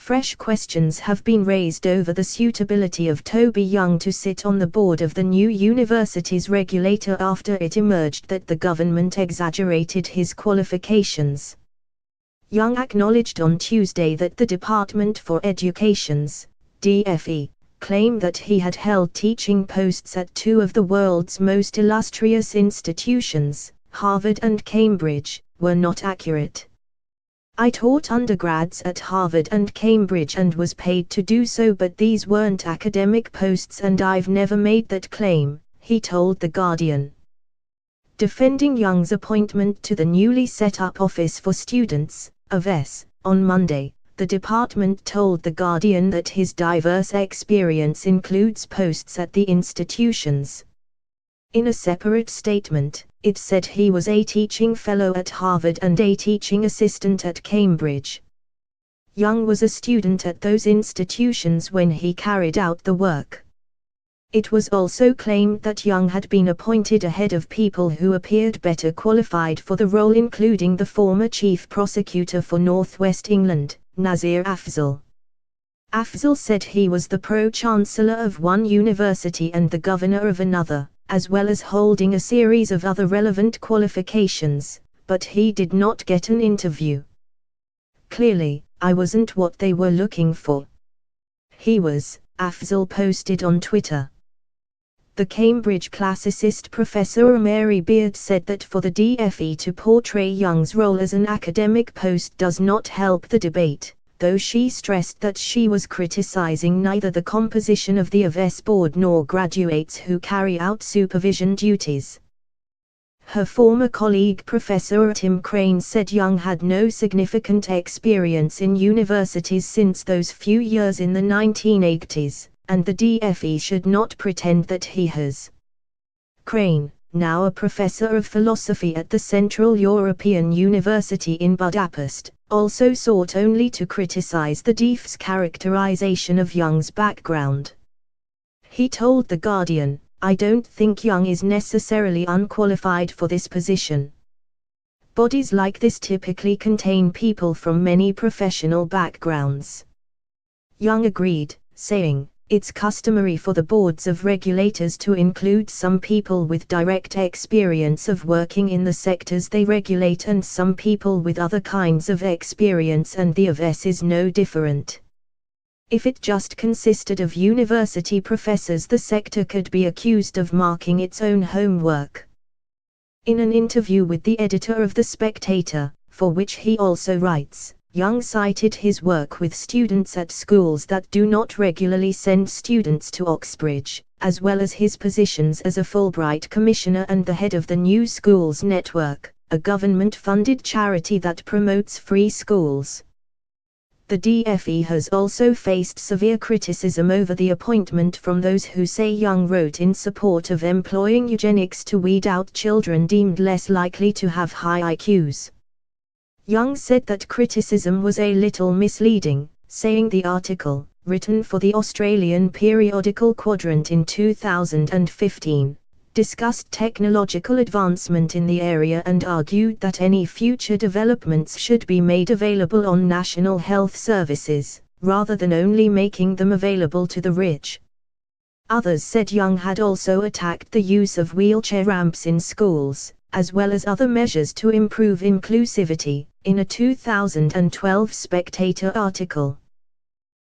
fresh questions have been raised over the suitability of Toby Young to sit on the board of the new university's regulator after it emerged that the government exaggerated his qualifications. Young acknowledged on Tuesday that the Department for Education's DfE claim that he had held teaching posts at two of the world's most illustrious institutions, Harvard and Cambridge, were not accurate. "I taught undergrads at Harvard and Cambridge and was paid to do so, but these weren't academic posts and I've never made that claim," he told The Guardian. Defending Young's appointment to the newly set up Office for Students, OFS, on Monday, the department told The Guardian that his diverse experience includes posts at the institutions. In a separate statement, it said he was a teaching fellow at Harvard and a teaching assistant at Cambridge. Young was a student at those institutions when he carried out the work. It was also claimed that Young had been appointed ahead of people who appeared better qualified for the role, including the former chief prosecutor for North West England, Nazir Afzal. Afzal said he was the pro-chancellor of one university and the governor of another, as well as holding a series of other relevant qualifications, but he did not get an interview. "Clearly, I wasn't what they were looking for. He was," Afzal posted on Twitter. The Cambridge classicist Professor Mary Beard said that for the DfE to portray Young's role as an academic post does not help the debate, though she stressed that she was criticizing neither the composition of the OFS board nor graduates who carry out supervision duties. Her former colleague Professor Tim Crane said Young had no significant experience in universities since those few years in the 1980s, and the DfE should not pretend that he has. Crane, now a professor of philosophy at the Central European University in Budapest, also sought only to criticize the DfE's characterization of Young's background. He told The Guardian, "I don't think Young is necessarily unqualified for this position. Bodies like this typically contain people from many professional backgrounds." Young agreed, saying, "It's customary for the boards of regulators to include some people with direct experience of working in the sectors they regulate and some people with other kinds of experience, and the OFS is no different. If it just consisted of university professors, the sector could be accused of marking its own homework." In an interview with the editor of The Spectator, for which he also writes, Young cited his work with students at schools that do not regularly send students to Oxbridge, as well as his positions as a Fulbright Commissioner and the head of the New Schools Network, a government-funded charity that promotes free schools. The DfE has also faced severe criticism over the appointment from those who say Young wrote in support of employing eugenics to weed out children deemed less likely to have high IQs. Young said that criticism was a little misleading, saying the article, written for the Australian periodical Quadrant in 2015, discussed technological advancement in the area and argued that any future developments should be made available on national health services, rather than only making them available to the rich. Others said Young had also attacked the use of wheelchair ramps in schools, as well as other measures to improve inclusivity, in a 2012 Spectator article.